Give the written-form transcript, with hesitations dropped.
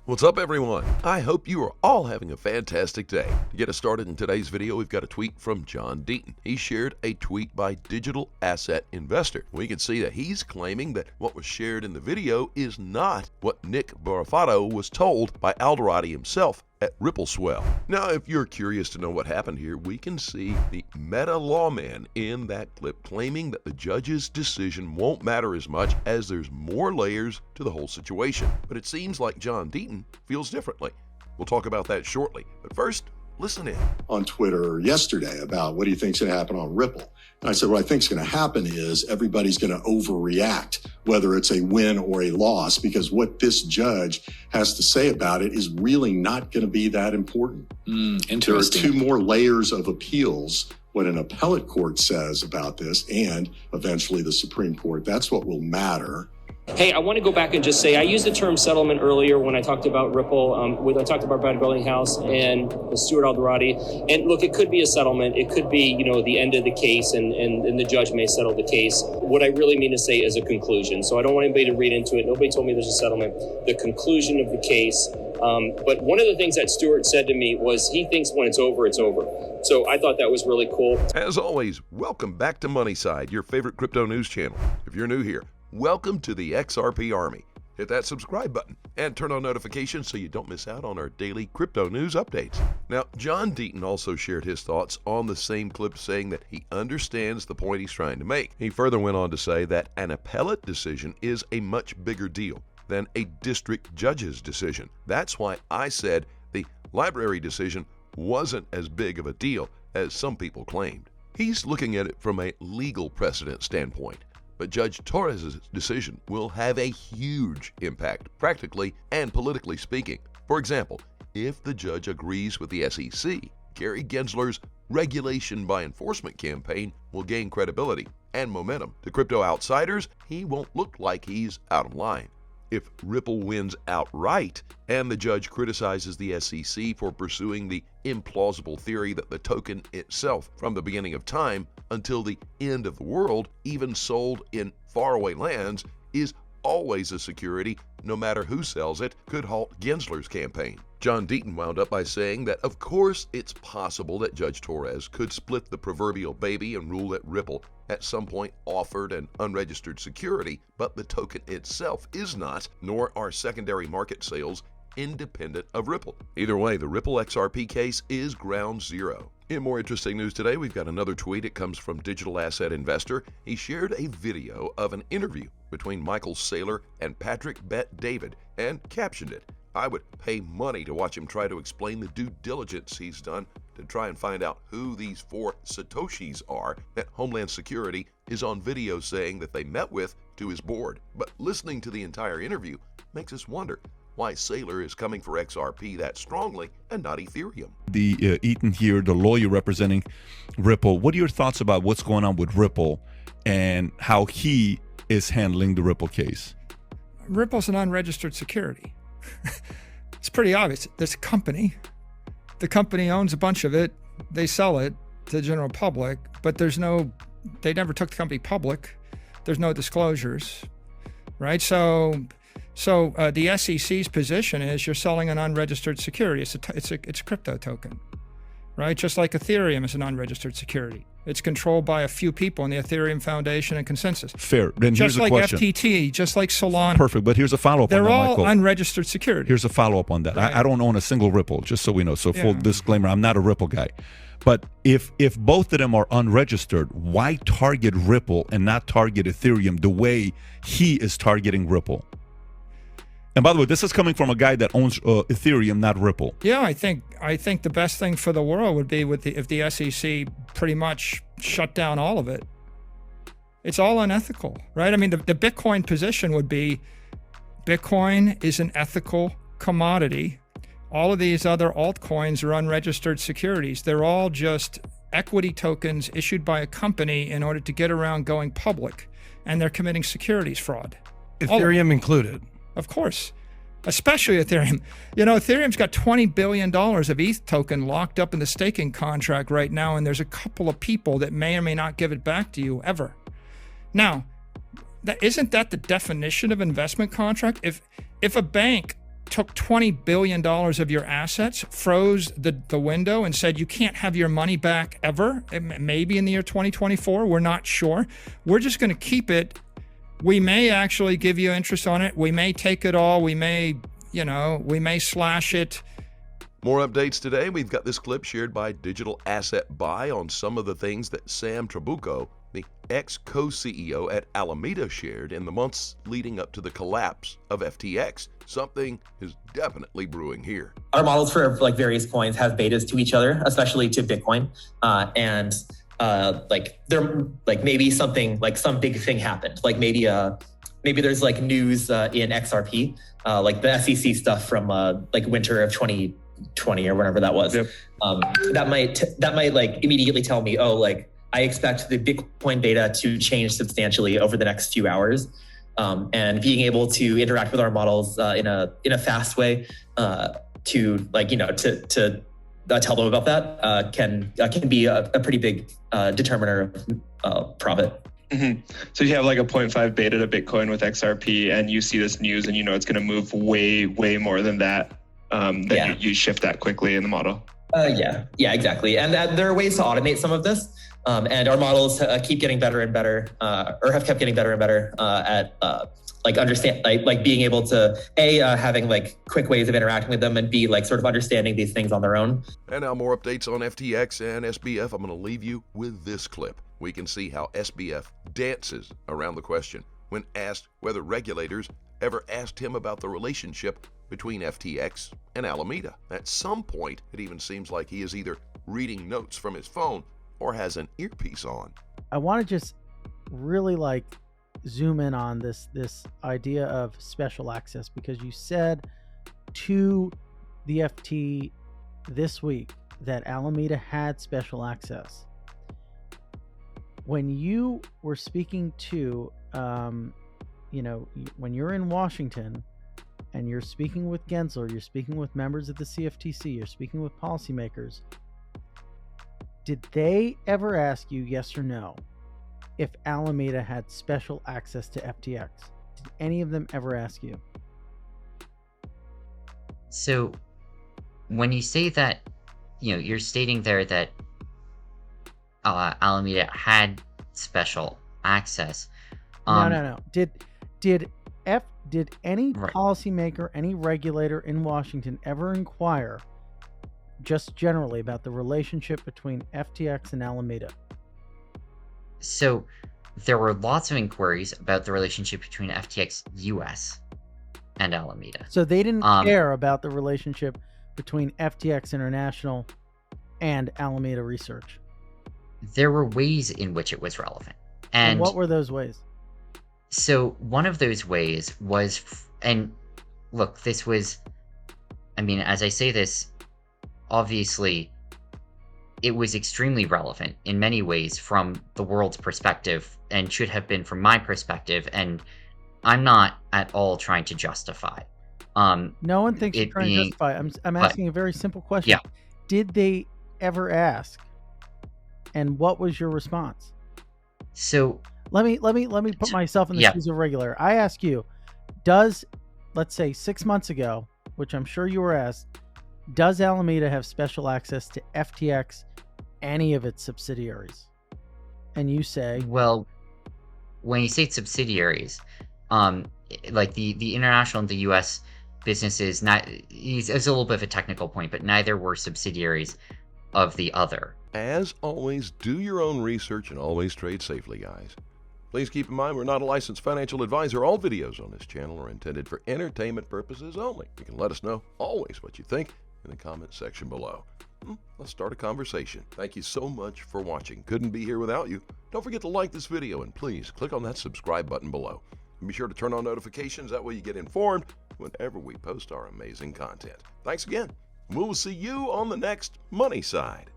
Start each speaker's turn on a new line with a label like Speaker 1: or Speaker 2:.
Speaker 1: What's up, everyone? I hope you are all having a fantastic day. To get us started in today's video, we've got a tweet from John Deaton. He shared a tweet by Digital Asset Investor. We can see that he's claiming that what was shared in the video is not what Nick Barafato was told by Alderati himself at Ripple Swell. Now, if you're curious to know what happened here, we can see the meta lawman in that clip claiming that the judge's decision won't matter as much as there's more layers to the whole situation. But it seems like John Deaton feels differently. We'll talk about that shortly. But first, listen in.
Speaker 2: On Twitter yesterday about what do you think's going to happen on Ripple? And I said, what I think's going to happen is everybody's going to overreact, whether it's a win or a loss, because what this judge has to say about it is really not going to be that important.
Speaker 3: Interesting.
Speaker 2: There are two more layers of appeals, what an appellate court says about this, and eventually the Supreme Court. That's what will matter.
Speaker 4: Hey, I want to go back and just say, I used the term settlement earlier when I talked about Ripple, when I talked about Brad Bellinghouse and Stuart Alderati. And look, it could be a settlement. It could be, the end of the case and the judge may settle the case. What I really mean to say is a conclusion. So I don't want anybody to read into it. Nobody told me there's a settlement. The conclusion of the case. But one of the things that Stuart said to me was he thinks when it's over, it's over. So I thought that was really cool.
Speaker 1: As always, welcome back to Moneyside, your favorite crypto news channel. If you're new here, welcome to the XRP Army. Hit that subscribe button and turn on notifications so you don't miss out on our daily crypto news updates. Now, John Deaton also shared his thoughts on the same clip, saying that he understands the point he's trying to make. He further went on to say that an appellate decision is a much bigger deal than a district judge's decision. That's why I said the library decision wasn't as big of a deal as some people claimed. He's looking at it from a legal precedent standpoint. But Judge Torres' decision will have a huge impact, practically and politically speaking. For example, if the judge agrees with the SEC, Gary Gensler's regulation by enforcement campaign will gain credibility and momentum. To crypto outsiders, he won't look like he's out of line. If Ripple wins outright and the judge criticizes the SEC for pursuing the implausible theory that the token itself, from the beginning of time until the end of the world, even sold in faraway lands, is always a security, no matter who sells it, could halt Gensler's campaign. John Deaton wound up by saying that, of course, it's possible that Judge Torres could split the proverbial baby and rule that Ripple at some point offered an unregistered security, but the token itself is not, nor are secondary market sales independent of Ripple. Either way, the Ripple XRP case is ground zero. In more interesting news today, we've got another tweet. It comes from Digital Asset Investor. He shared a video of an interview between Michael Saylor and Patrick Bet-David and captioned it, "I would pay money to watch him try to explain the due diligence he's done to try and find out who these 4 Satoshis are that Homeland Security is on video saying that they met with to his board." But listening to the entire interview makes us wonder why Saylor is coming for XRP that strongly and not Ethereum.
Speaker 5: The Eaton here, the lawyer representing Ripple. What are your thoughts about what's going on with Ripple and how he is handling the Ripple case?
Speaker 6: Ripple's an unregistered security. It's pretty obvious. There's a company. The company owns a bunch of it. They sell it to the general public, but they never took the company public. There's no disclosures, right? So the SEC's position is you're selling an unregistered security. It's a crypto token, right? Just like Ethereum is an unregistered security. It's controlled by a few people in the Ethereum Foundation and Consensus.
Speaker 5: Fair. Then here's
Speaker 6: just
Speaker 5: a
Speaker 6: like
Speaker 5: question.
Speaker 6: FTT, just like Solana.
Speaker 5: Perfect. But here's a follow-up on that,
Speaker 6: They're all
Speaker 5: Michael.
Speaker 6: unregistered securities.
Speaker 5: Here's a follow-up on that.
Speaker 6: Right.
Speaker 5: I don't own a single Ripple, just so we know. So full
Speaker 6: Yeah.
Speaker 5: disclaimer, I'm not a Ripple guy. But if both of them are unregistered, why target Ripple and not target Ethereum the way he is targeting Ripple? And by the way, this is coming from a guy that owns Ethereum, not Ripple.
Speaker 6: Yeah, I think the best thing for the world would be if the SEC pretty much shut down all of it. It's all unethical, right? I mean, the Bitcoin position would be Bitcoin is an ethical commodity. All of these other altcoins are unregistered securities. They're all just equity tokens issued by a company in order to get around going public, and they're committing securities fraud.
Speaker 3: Ethereum included.
Speaker 6: Of course, especially Ethereum. Ethereum's got $20 billion of ETH token locked up in the staking contract right now, and there's a couple of people that may or may not give it back to you ever. Now, isn't that the definition of investment contract? If a bank took $20 billion of your assets, froze the window, and said you can't have your money back ever, maybe in the year 2024, we're not sure. We're just going to keep it. We may actually give you interest on it. We may take it all. We may slash it.
Speaker 1: More updates today. We've got this clip shared by Digital Asset Buy on some of the things that Sam Trabucco, the ex-co-CEO at Alameda, shared in the months leading up to the collapse of FTX. Something is definitely brewing here.
Speaker 7: Our models for like various coins have betas to each other, especially to Bitcoin. There maybe something like some big thing happened. Like maybe there's like news in XRP, like the SEC stuff from like winter of 2020 or whatever that was. Yep. That might like immediately tell me, oh, like I expect the Bitcoin beta to change substantially over the next few hours. And being able to interact with our models in a fast way to tell them about that can be a pretty big determiner of profit.
Speaker 8: Mm-hmm. So you have like a 0.5 beta to Bitcoin with XRP, and you see this news, and you know it's going to move way more than that. You shift that quickly in the model.
Speaker 7: Yeah, exactly. And there are ways to automate some of this. And our models keep getting better and better, or have kept getting better and better at being able to having like quick ways of interacting with them, and B, like sort of understanding these things on their own.
Speaker 1: And now more updates on FTX and SBF. I'm going to leave you with this clip. We can see how SBF dances around the question when asked whether regulators ever asked him about the relationship between FTX and Alameda. At some point, it even seems like he is either reading notes from his phone or has an earpiece on.
Speaker 9: I want to just really like zoom in on this idea of special access, because you said to the FT this week that Alameda had special access. When you were speaking to, when you're in Washington and you're speaking with Gensler, you're speaking with members of the CFTC, you're speaking with policymakers, did they ever ask you, yes or no, if Alameda had special access to FTX? Did any of them ever ask you?
Speaker 10: So when you say that, you're stating there that Alameda had special access.
Speaker 9: No. Did any policymaker, any regulator in Washington ever inquire just generally about the relationship between FTX and Alameda?
Speaker 10: So there were lots of inquiries about the relationship between FTX US and Alameda.
Speaker 9: So they didn't care about the relationship between FTX International and Alameda Research?
Speaker 10: There were ways in which it was relevant. And
Speaker 9: what were those ways?
Speaker 10: So one of those ways was, and look, this was, as I say this, obviously, it was extremely relevant in many ways from the world's perspective, and should have been from my perspective, and I'm not at all trying to justify.
Speaker 9: No one thinks you're trying to justify. I'm asking a very simple question.
Speaker 10: Yeah.
Speaker 9: Did they ever ask? And what was your response?
Speaker 10: So
Speaker 9: let me put myself in the shoes of a regulator. I ask you, let's say 6 months ago, which I'm sure you were asked, does Alameda have special access to FTX, any of its subsidiaries? And you say,
Speaker 10: well, when you say subsidiaries, like the international and the U.S. businesses, it's a little bit of a technical point, but neither were subsidiaries of the other.
Speaker 1: As always, do your own research and always trade safely, guys. Please keep in mind we're not a licensed financial advisor. All videos on this channel are intended for entertainment purposes only. You can let us know always what you think in the comment section below. Let's start a conversation. Thank you so much for watching. Couldn't be here without you. Don't forget to like this video, and please click on that subscribe button below. And be sure to turn on notifications. That way you get informed whenever we post our amazing content. Thanks again. We will see you on the next Money Side.